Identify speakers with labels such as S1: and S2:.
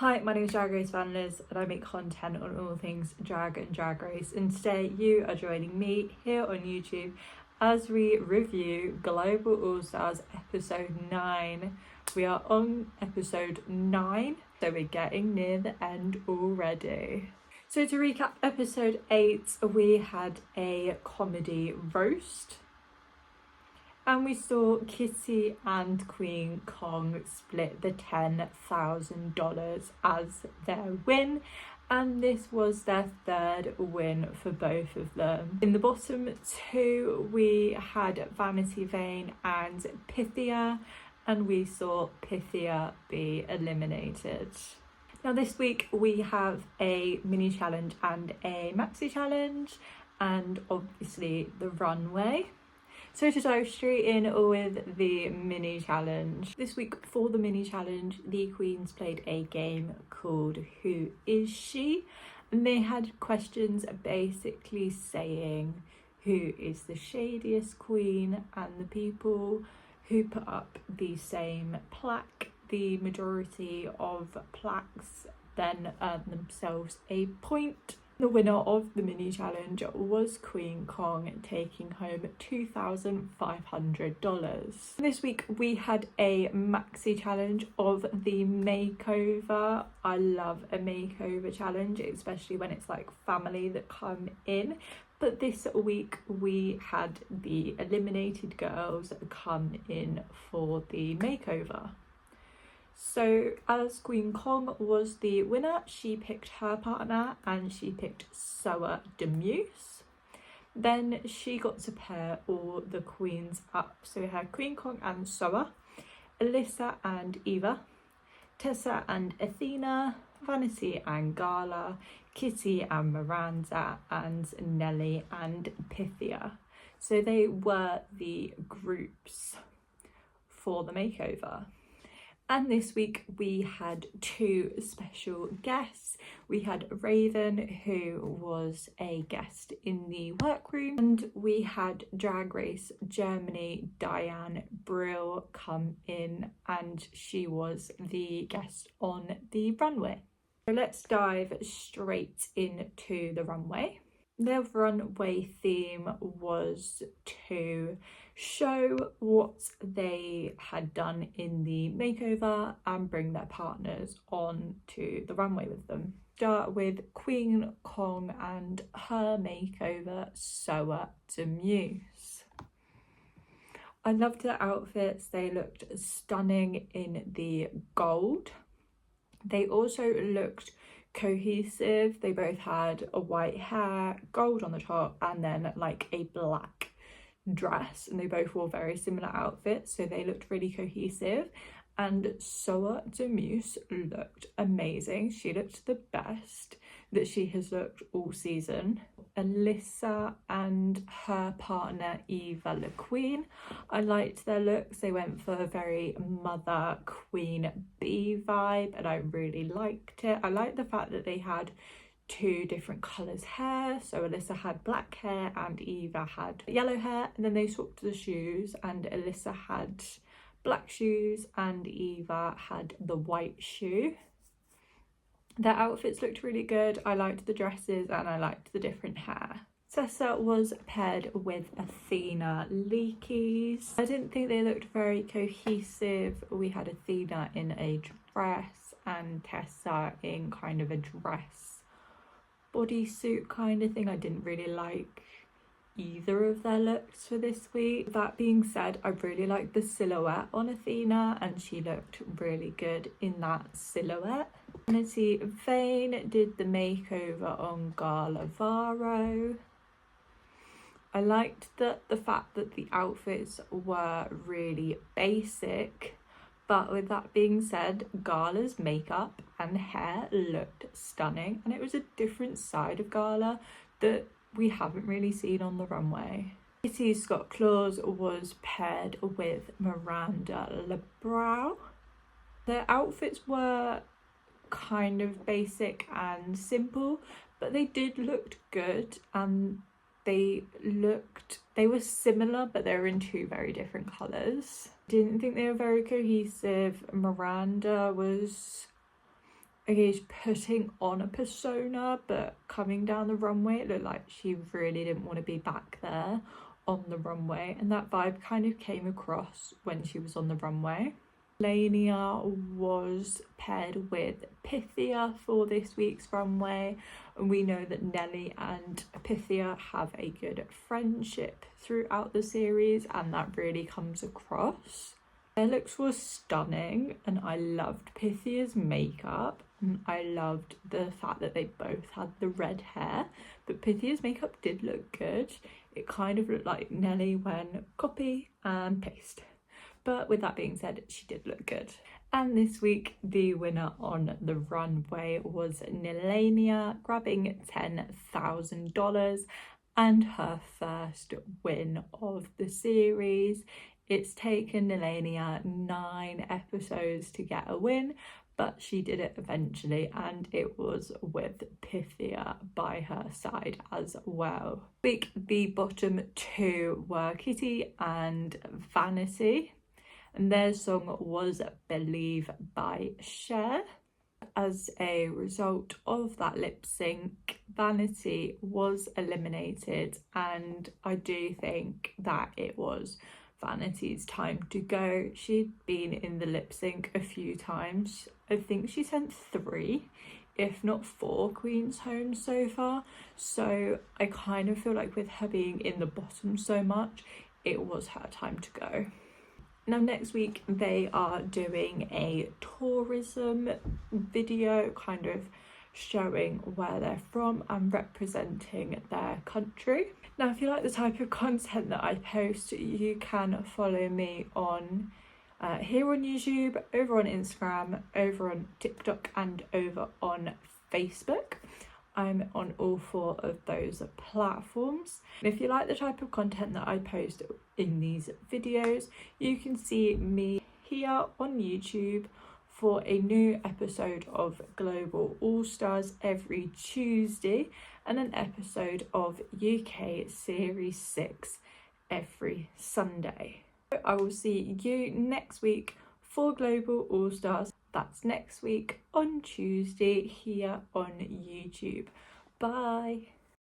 S1: Hi, my name is Drag Race Fan Liz and I make content on all things drag and drag race, and today you are joining me here on YouTube as we review Global All Stars episode 9. We are on episode 9, so we're getting near the end already. So to recap episode 8, we had a comedy roast. And we saw Kitty and Queen Kong split the $10,000 as their win, and this was their third win for both of them. In the bottom two, we had Vanity Vane and Pythia, and we saw Pythia be eliminated. Now this week we have a mini challenge and a maxi challenge, and obviously the runway. So to dive straight in with the mini challenge. This week for the mini challenge, the queens played a game called Who Is She? And they had questions basically saying who is the shadiest queen, and the people who put up the same plaque, the majority of plaques, then earn themselves a point. The winner of the mini challenge was Queen Kong, taking home $2,500. This week we had a maxi challenge of the makeover. I love a makeover challenge, especially when it's like family that come in. But this week we had the eliminated girls come in for the makeover. So as Queen Kong was the winner, she picked her partner and she picked Soa Demuse. Then she got to pair all the queens up. So we had Queen Kong and Soa, Alyssa and Eva, Tessa and Athena, Vanity and Gala, Kitty and Miranda, and Nelly and Pythia. So they were the groups for the makeover. And this week we had two special guests. We had Raven, who was a guest in the workroom, and we had Drag Race Germany Diane Brill come in, and she was the guest on the runway. So let's dive straight into the runway. Their runway theme was to show what they had done in the makeover and bring their partners on to the runway with them. Start with Queen Kong and her makeover, Soa Demuse. I loved their outfits. They looked stunning in the gold. They also looked cohesive. They both had a white hair, gold on the top, and then like a black dress, and they both wore very similar outfits, so they looked really cohesive. And Soa Demuse looked amazing. She looked the best that she has looked all season. Alyssa and her partner Eva Le Queen, I liked their looks. They went for a very mother queen bee vibe, and I really liked it. I liked the fact that they had two different colours hair. So Alyssa had black hair and Eva had yellow hair, and then they swapped the shoes, and Alyssa had black shoes and Eva had the white shoe. Their outfits looked really good. I liked the dresses and I liked the different hair. Tessa was paired with Athena Leakeys. I didn't think they looked very cohesive. We had Athena in a dress and Tessa in kind of a dress bodysuit kind of thing. I didn't really like either of their looks for this week. That being said, I really liked the silhouette on Athena, and she looked really good in that silhouette. Vanity Vane did the makeover on Gala Varro. I liked the fact that the outfits were really basic, but with that being said, Gala's makeup and hair looked stunning, and it was a different side of Gala that we haven't really seen on the runway. Kitty Scott Claus was paired with Miranda LeBrow. Their outfits were kind of basic and simple, but they did look good, and they were similar, but they were in two very different colours. Didn't think they were very cohesive. Miranda was okay, she's putting on a persona, but coming down the runway, it looked like she really didn't want to be back there on the runway, and that vibe kind of came across when she was on the runway. Lania was paired with Pythia for this week's runway, and we know that Nelly and Pythia have a good friendship throughout the series, and that really comes across. Their looks were stunning, and I loved Pythia's makeup, and I loved the fact that they both had the red hair, but Pythia's makeup did look good. It kind of looked like Nelly when copy and paste. But with that being said, she did look good. And this week, the winner on the runway was Nilania, grabbing $10,000 and her first win of the series. It's taken Nilania 9 episodes to get a win, but she did it eventually, and it was with Pythia by her side as well. The bottom 2 were Kitty and Vanity, and their song was Believe by Cher. As a result of that lip sync, Vanity was eliminated, and I do think that it was Vanity's time to go. She'd been in the lip sync a few times. I think she sent 3, if not 4 queens home so far, so I kind of feel like with her being in the bottom so much, it was her time to go. Now next week they are doing a tourism video, kind of showing where they're from and representing their country. Now if you like the type of content that I post, you can follow me on here on YouTube, over on Instagram, over on TikTok and over on Facebook. I'm on all 4 of those platforms. If you like the type of content that I post in these videos, you can see me here on YouTube for a new episode of Global All Stars every Tuesday and an episode of UK Series 6 every Sunday. I will see you next week for Global All Stars. That's next week on Tuesday here on YouTube. Bye.